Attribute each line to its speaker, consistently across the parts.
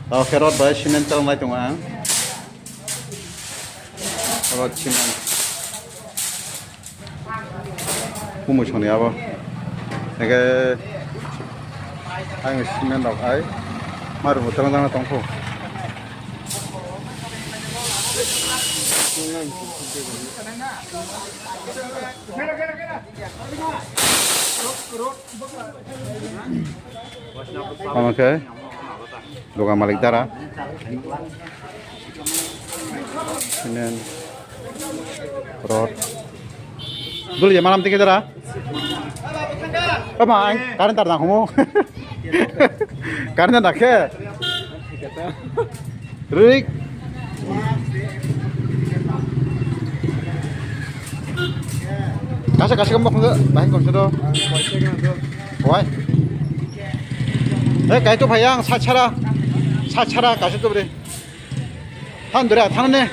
Speaker 1: Kerot bae simen terang lai tong ang. Kerot simen. Kumu choni abo. Nege ang simen dok ai. Maru terang terang tong ko. Oke. Luka malik dara. Senin. Rot. Dulu ya malam tiga dara. Apa ang karen tar nang homo. Karen tak ke. Rik. Kasih kamu enggak? Bahin kom sudah. Woi. Kayak itu bayang 사차라 가셔도 그래. 한 노래 타는네.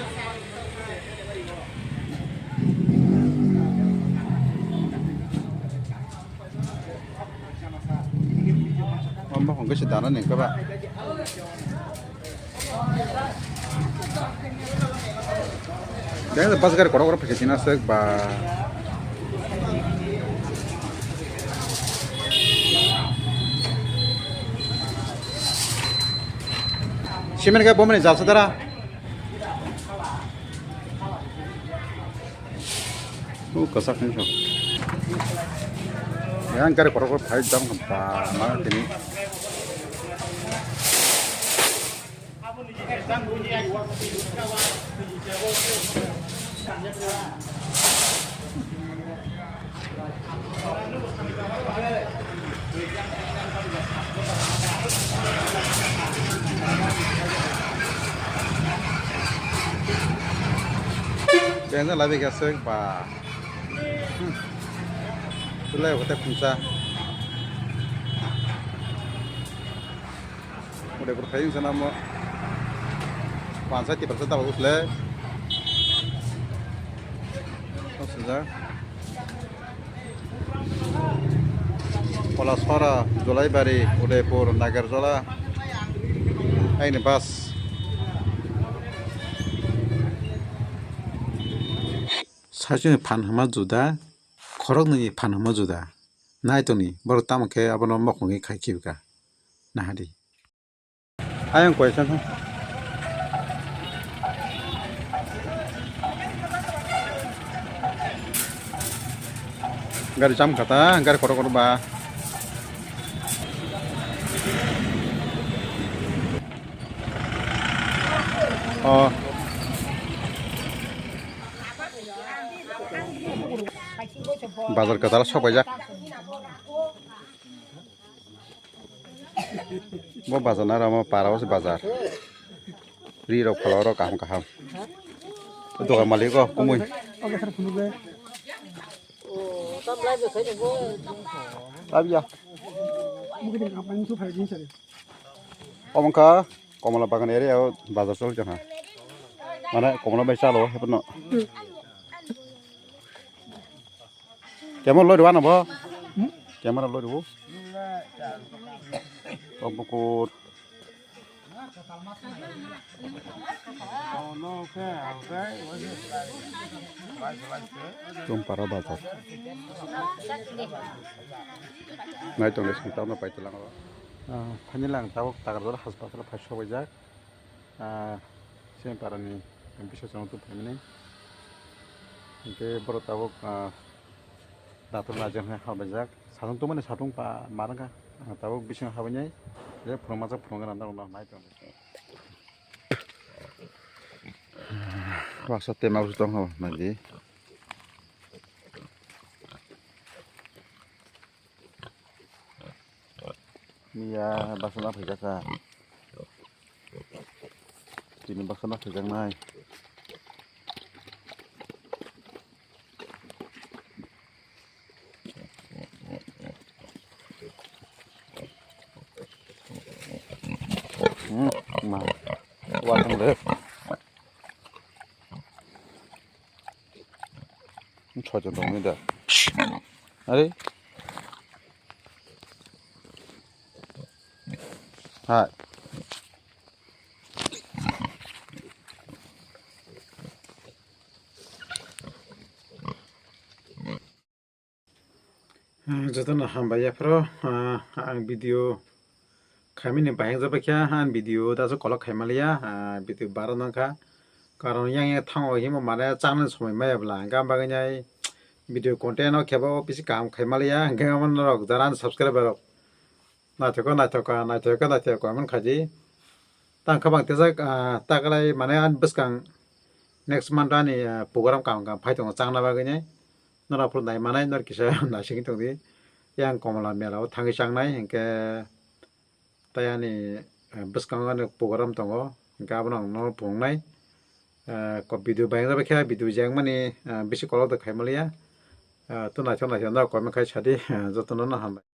Speaker 1: 엄마 한 것이 나는 인가 봐. 내가 바스가를 걸어걸어 패게 지났어 봐. 시민이 보면 잘 쓰더라. 거삭 괜찮. 내가 안가를 걸어걸 발 잡은 건 봐. 말을 되니. Kayaknya lebih gasek pak. Itulah yang kita punca. Udah berkayung sana mau. Pansa tipe serta bagus le. Oh sudah. Polasfara, Jolaibari, Udaipur, Nagarjula. Ini bus. 사진에 반하마 주다 거럭느니 반하마 주다 나이더니 뭐로 따먹게 아버는 먹공이 가이키우가 나하리 아영 거에 천천 garis jam kata garis koro-koro ba oh bazar kata lah sobai jak mau bazar nara mau parau si bazar riro kaloro kaham itu kan malik kok kumui tapi ya omongka komala bagan area bazar sol jangan mana komala baca lo hebat Kemana lo di mana, Bo? Kemana lo di Bu? Oh, bukur. Para bazar. Nah, itu les kita mau pakai lang. Panilang tahu takar dulu hospital pasca wajak. Siapa para ni yang bisa sama tu pemini. Oke, baru tahu datul najamnya habajak. Satu tu mana satu pa marga. Tahu bisa habanya. Dia promosi program anda rumah mai tu. Waktu tema usutong ho nanti. Mia basana bhajaka. Ini basana bhajang nai. Mà qua thằng đấy cho đồng như được đấy hai Jotono hambai afro ang video kami ni bayang jaba kya han video da so kolok khaimaliya video baro nangka karon yang thango himo mane changna somoi maya bla gam baganyai video content o khebo bisi kam khaimaliya gamon rok jaran subscriber rok naithoko amon khaji tang khabang tejak taklai mane an biskang next month ani program kam phaitong changna baganyai nora pro nai manai nor kisa nasing tongdi yang komala mela thangi changnai hingke tayani biskang ani program tongo gabonang no pungnai ko video bayang jabe kha video jang mani bisi kolok da khaimaliya to naithok no ko me khai sadi jotono no hambai.